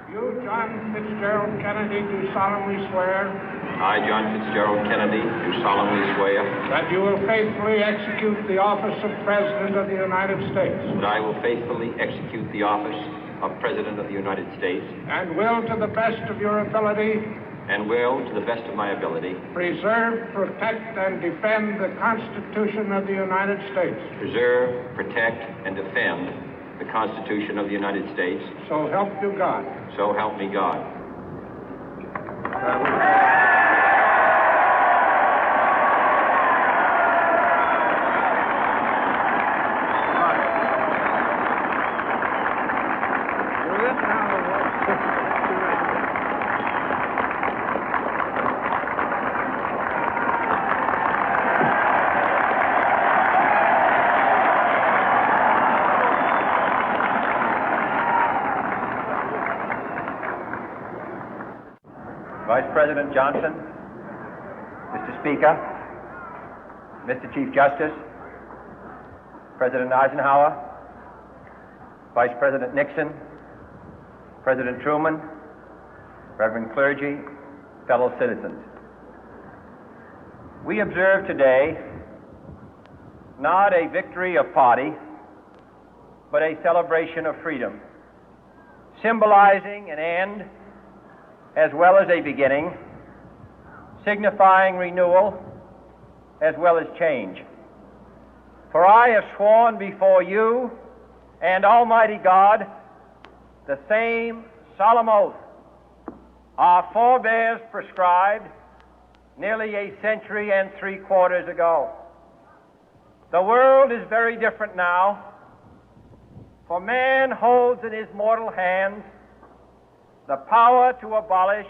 You, John Fitzgerald Kennedy, do solemnly swear. I, John Fitzgerald Kennedy, do solemnly swear. That you will faithfully execute the office of President of the United States. That I will faithfully execute the office of President of the United States. And will, to the best of your ability. And will, to the best of my ability. Preserve, protect, and defend the Constitution of the United States. Preserve, protect, and defend the Constitution of the United States. So help you God. So help me God. Vice President Johnson, Mr. Speaker, Mr. Chief Justice, President Eisenhower, Vice President Nixon, President Truman, Reverend clergy, fellow citizens. We observe today not a victory of party, but a celebration of freedom, symbolizing an end as well as a beginning, signifying renewal as well as change. For I have sworn before you and Almighty God the same solemn oath our forebears prescribed nearly a century and 3/4 ago. The world is very different now, for man holds in his mortal hands the power to abolish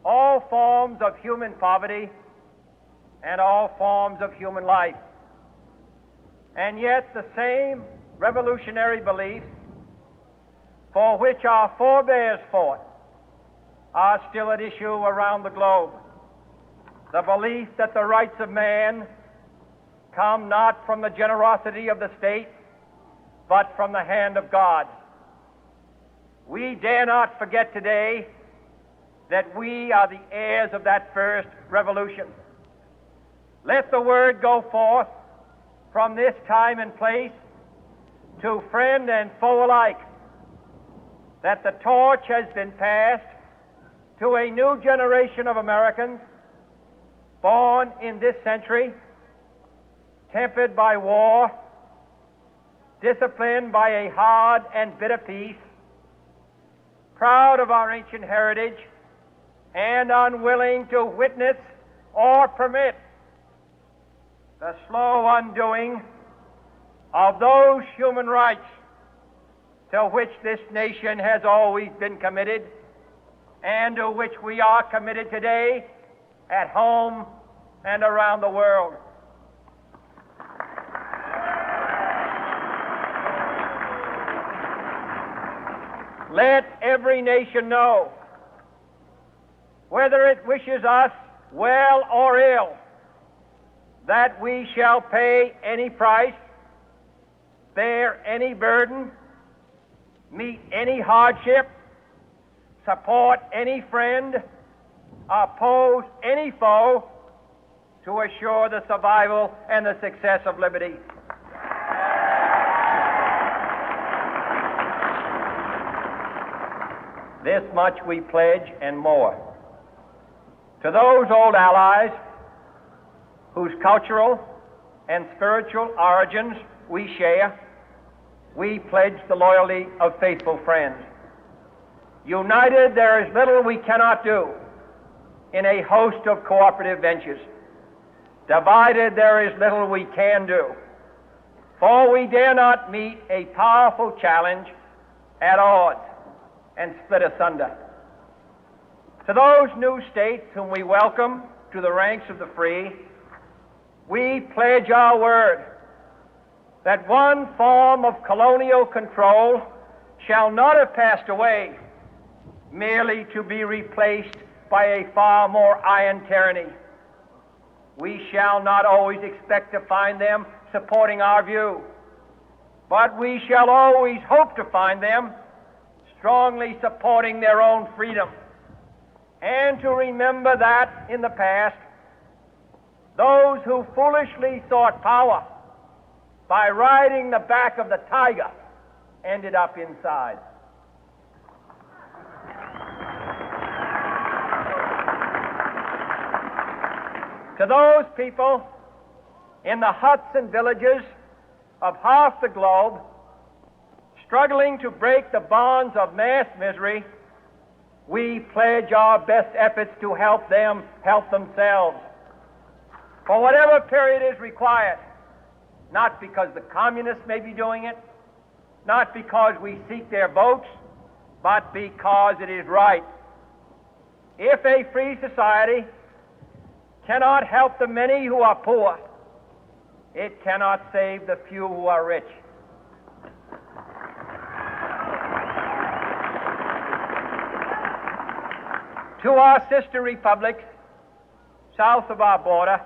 all forms of human poverty and all forms of human life. And yet the same revolutionary beliefs for which our forebears fought are still at issue around the globe. The belief that the rights of man come not from the generosity of the state, but from the hand of God. We dare not forget today that we are the heirs of that first revolution. Let the word go forth from this time and place to friend and foe alike that the torch has been passed to a new generation of Americans born in this century, tempered by war, disciplined by a hard and bitter peace, proud of our ancient heritage, and unwilling to witness or permit the slow undoing of those human rights to which this nation has always been committed and to which we are committed today at home and around the world. Let every nation know, whether it wishes us well or ill, that we shall pay any price, bear any burden, meet any hardship, support any friend, oppose any foe to assure the survival and the success of liberty. This much we pledge and more. To those old allies whose cultural and spiritual origins we share, we pledge the loyalty of faithful friends. United, there is little we cannot do in a host of cooperative ventures. Divided, there is little we can do, for we dare not meet a powerful challenge at odds and split asunder. To those new states whom we welcome to the ranks of the free, we pledge our word that one form of colonial control shall not have passed away, merely to be replaced by a far more iron tyranny. We shall not always expect to find them supporting our view, but we shall always hope to find them strongly supporting their own freedom, and to remember that in the past, those who foolishly sought power by riding the back of the tiger ended up inside. To those people in the huts and villages of half the globe struggling to break the bonds of mass misery, we pledge our best efforts to help them help themselves for whatever period is required, not because the communists may be doing it, not because we seek their votes, but because it is right. If a free society cannot help the many who are poor, it cannot save the few who are rich. To our sister republics south of our border,